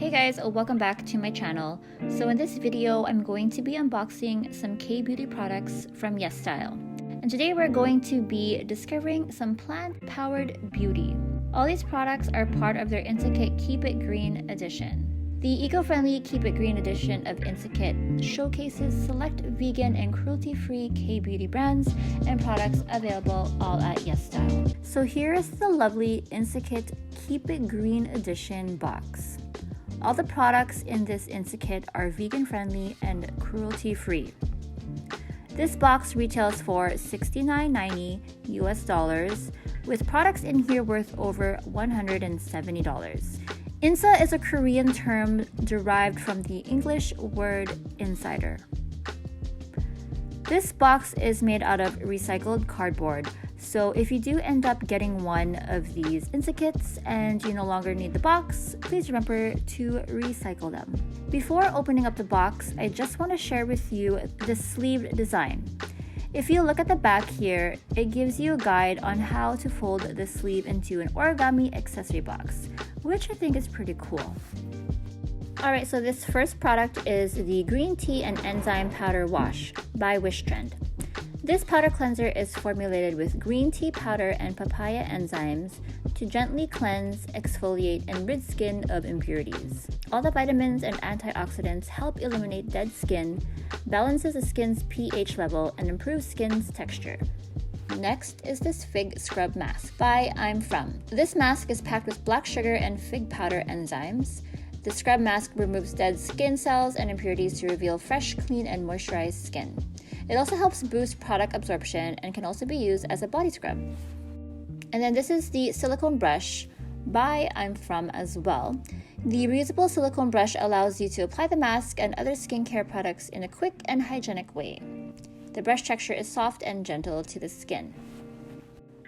Hey guys, welcome back to my channel. So in this video, I'm going to be unboxing some K-beauty products from YESSTYLE. And today we're going to be discovering some plant-powered beauty. All these products are part of their Inssakit Keep It Green edition. The eco-friendly Keep It Green edition of Inssakit showcases select vegan and cruelty-free K-beauty brands and products available all at YESSTYLE. So here is the lovely Inssakit Keep It Green edition box. All the products in this Inssakit are vegan-friendly and cruelty-free. This box retails for $69.90 US, with products in here worth over $170. Insa is a Korean term derived from the English word insider. This box is made out of recycled cardboard, so if you do end up getting one of these Inssakits and you no longer need the box, please remember to recycle them. Before opening up the box, I just want to share with you the sleeve design. If you look at the back here, it gives you a guide on how to fold the sleeve into an origami accessory box, which I think is pretty cool. Alright, so this first product is the Green Tea and Enzyme Powder Wash by Wishtrend. This powder cleanser is formulated with green tea powder and papaya enzymes to gently cleanse, exfoliate, and rid skin of impurities. All the vitamins and antioxidants help eliminate dead skin, balances the skin's pH level, and improves skin's texture. Next is this Fig Scrub Mask by I'm From. This mask is packed with black sugar and fig powder enzymes. The scrub mask removes dead skin cells and impurities to reveal fresh, clean, and moisturized skin. It also helps boost product absorption and can also be used as a body scrub. And then this is the Silicone Brush by I'm From as well. The reusable silicone brush allows you to apply the mask and other skincare products in a quick and hygienic way. The brush texture is soft and gentle to the skin.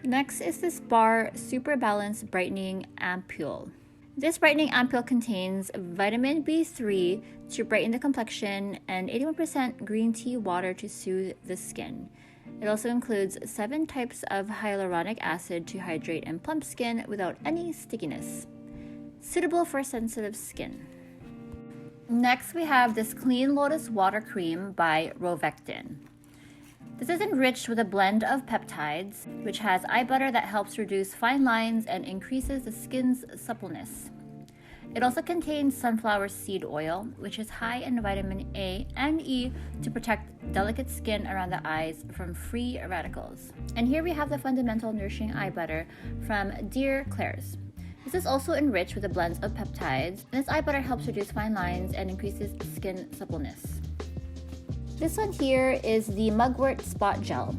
Next is this Bar Super Balance Brightening Ampoule. This brightening ampoule contains vitamin B3 to brighten the complexion and 81% green tea water to soothe the skin. It also includes 7 types of hyaluronic acid to hydrate and plump skin without any stickiness. Suitable for sensitive skin. Next, we have this Clean Lotus Water Cream by Rovectin. This is enriched with a blend of peptides, which has eye butter that helps reduce fine lines and increases the skin's suppleness. It also contains sunflower seed oil, which is high in vitamin A and E to protect delicate skin around the eyes from free radicals. And here we have the fundamental nourishing eye butter from Dear Claire's. This is also enriched with a blend of peptides, and this eye butter helps reduce fine lines and increases skin suppleness. This one here is the Mugwort Spot Gel.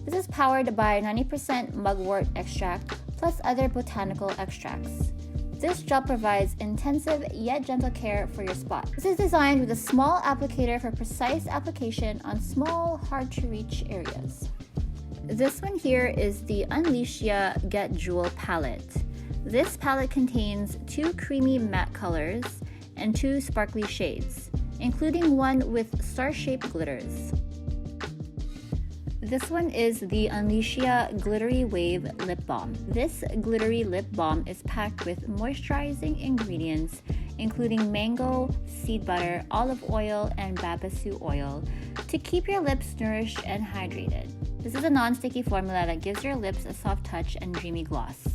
This is powered by 90% mugwort extract plus other botanical extracts. This gel provides intensive yet gentle care for your spot. This is designed with a small applicator for precise application on small, hard-to-reach areas. This one here is the Unleashia Get Jewel palette. This palette contains 2 creamy matte colors and 2 sparkly shades, including one with star-shaped glitters. This one is the Unleashia Glittery Wave Lip Balm. This glittery lip balm is packed with moisturizing ingredients, including mango, seed butter, olive oil, and babasu oil to keep your lips nourished and hydrated. This is a non-sticky formula that gives your lips a soft touch and dreamy gloss.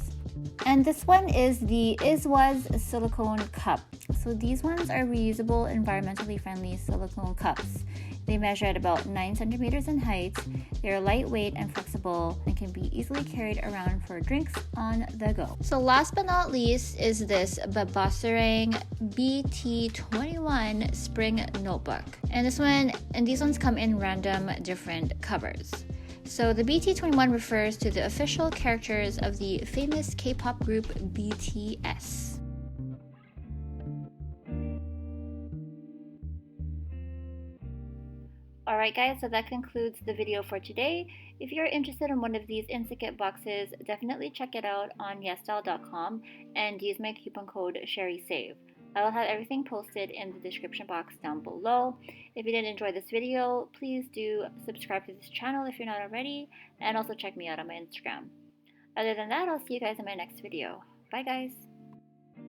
And this one is the ISWA's Silicone Cup. So these ones are reusable, environmentally friendly silicone cups. They measure at about 9 centimeters in height. They're lightweight and flexible and can be easily carried around for drinks on the go. So last but not least is this Babasarang BT21 Spring Notebook. And these ones come in random different covers. So the BT21 refers to the official characters of the famous K-pop group BTS. Alright guys, so that concludes the video for today. If you're interested in one of these Inssakit boxes, definitely check it out on YESSTYLE.com and use my coupon code SherrySave. I will have everything posted in the description box down below. If you did enjoy this video, please do subscribe to this channel if you're not already, and also check me out on my Instagram. Other than that, I'll see you guys in my next video. Bye guys!